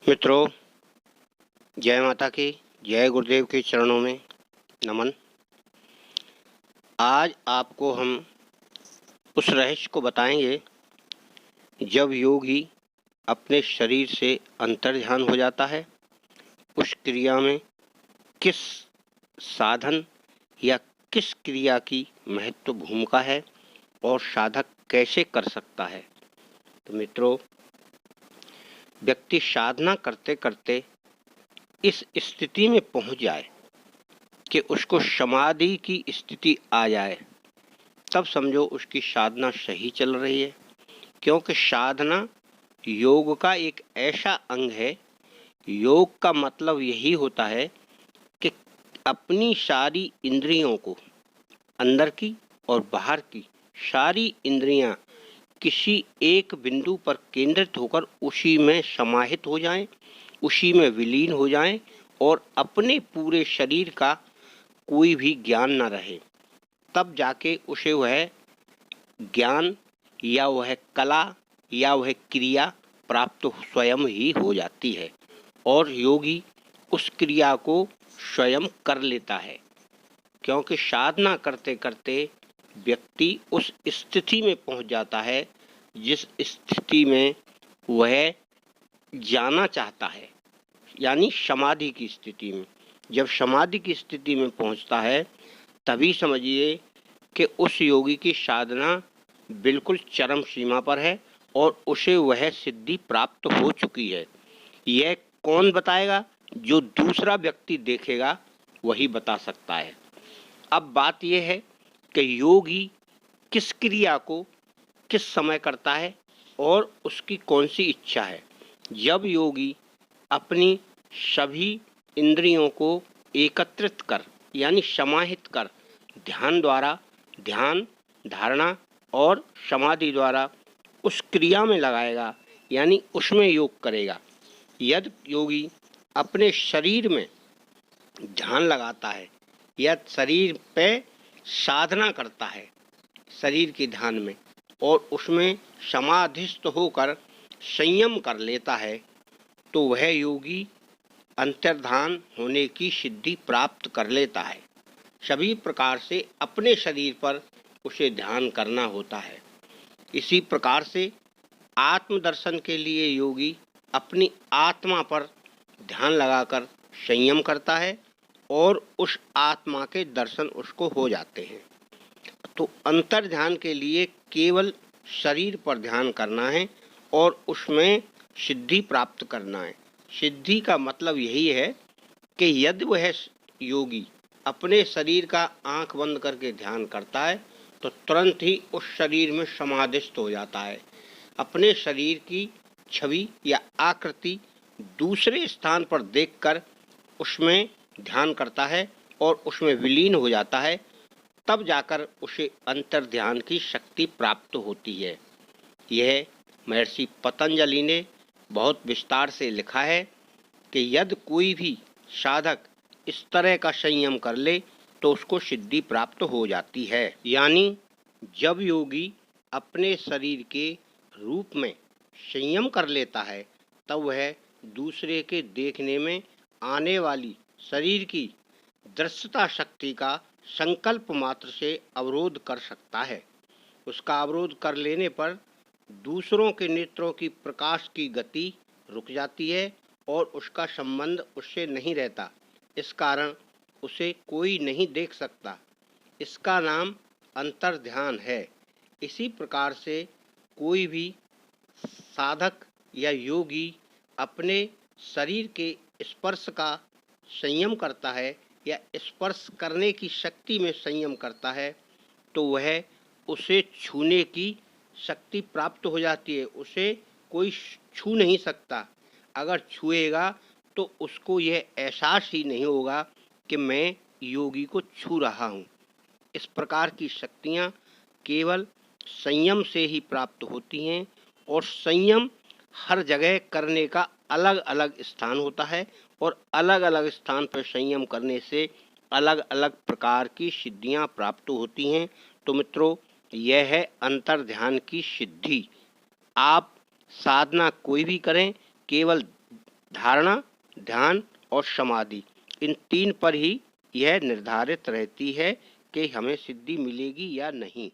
मित्रों, जय माता की, जय गुरुदेव के चरणों में नमन। आज आपको हम उस रहस्य को बताएंगे जब योगी अपने शरीर से अंतर्ध्यान हो जाता है। उस क्रिया में किस साधन या किस क्रिया की महत्व भूमिका है और साधक कैसे कर सकता है। तो मित्रों, व्यक्ति साधना करते करते इस स्थिति में पहुंच जाए कि उसको समाधि की स्थिति आ जाए, तब समझो उसकी साधना सही चल रही है। क्योंकि साधना योग का एक ऐसा अंग है। योग का मतलब यही होता है कि अपनी सारी इंद्रियों को, अंदर की और बाहर की सारी इंद्रियां, किसी एक बिंदु पर केंद्रित होकर उसी में समाहित हो जाएं, उसी में विलीन हो जाएं और अपने पूरे शरीर का कोई भी ज्ञान न रहे। तब जाके उसे वह ज्ञान या वह कला या वह क्रिया प्राप्त स्वयं ही हो जाती है और योगी उस क्रिया को स्वयं कर लेता है। क्योंकि साधना करते करते व्यक्ति उस स्थिति में पहुंच जाता है जिस स्थिति में वह जाना चाहता है, यानी समाधि की स्थिति में। जब समाधि की स्थिति में पहुंचता है तभी समझिए कि उस योगी की साधना बिल्कुल चरम सीमा पर है और उसे वह सिद्धि प्राप्त हो चुकी है। यह कौन बताएगा? जो दूसरा व्यक्ति देखेगा वही बता सकता है। अब बात यह है कि योगी किस क्रिया को किस समय करता है और उसकी कौन सी इच्छा है। जब योगी अपनी सभी इंद्रियों को एकत्रित कर, यानी समाहित कर, ध्यान द्वारा, ध्यान, धारणा और समाधि द्वारा उस क्रिया में लगाएगा, यानी उसमें योग करेगा। यदि योगी अपने शरीर में ध्यान लगाता है या शरीर पे साधना करता है, शरीर के ध्यान में, और उसमें समाधिस्थ होकर संयम कर लेता है, तो वह योगी अंतर्ध्यान होने की सिद्धि प्राप्त कर लेता है। सभी प्रकार से अपने शरीर पर उसे ध्यान करना होता है। इसी प्रकार से आत्मदर्शन के लिए योगी अपनी आत्मा पर ध्यान लगाकर संयम करता है और उस आत्मा के दर्शन उसको हो जाते हैं। तो अंतर ध्यान के लिए केवल शरीर पर ध्यान करना है और उसमें सिद्धि प्राप्त करना है। सिद्धि का मतलब यही है कि यदि वह योगी अपने शरीर का आंख बंद करके ध्यान करता है तो तुरंत ही उस शरीर में समाधिस्थ हो जाता है। अपने शरीर की छवि या आकृति दूसरे स्थान पर देखकर उसमें ध्यान करता है और उसमें विलीन हो जाता है। तब जाकर उसे अंतर ध्यान की शक्ति प्राप्त होती है। यह महर्षि पतंजलि ने बहुत विस्तार से लिखा है कि यदि कोई भी साधक इस तरह का संयम कर ले तो उसको सिद्धि प्राप्त हो जाती है। यानी जब योगी अपने शरीर के रूप में संयम कर लेता है तब वह दूसरे के देखने में आने वाली शरीर की दृश्यता शक्ति का संकल्प मात्र से अवरोध कर सकता है। उसका अवरोध कर लेने पर दूसरों के नेत्रों की प्रकाश की गति रुक जाती है और उसका संबंध उससे नहीं रहता। इस कारण उसे कोई नहीं देख सकता। इसका नाम अंतर ध्यान है। इसी प्रकार से कोई भी साधक या योगी अपने शरीर के स्पर्श का संयम करता है या स्पर्श करने की शक्ति में संयम करता है तो वह उसे छूने की शक्ति प्राप्त हो जाती है। उसे कोई छू नहीं सकता। अगर छुएगा तो उसको यह एहसास ही नहीं होगा कि मैं योगी को छू रहा हूँ। इस प्रकार की शक्तियाँ केवल संयम से ही प्राप्त होती हैं और संयम हर जगह करने का अलग अलग स्थान होता है और अलग अलग स्थान पर संयम करने से अलग अलग प्रकार की सिद्धियां प्राप्त होती हैं। तो मित्रों, यह है अंतर ध्यान की सिद्धि। आप साधना कोई भी करें, केवल धारणा, ध्यान और समाधि, इन 3 पर ही यह निर्धारित रहती है कि हमें सिद्धि मिलेगी या नहीं।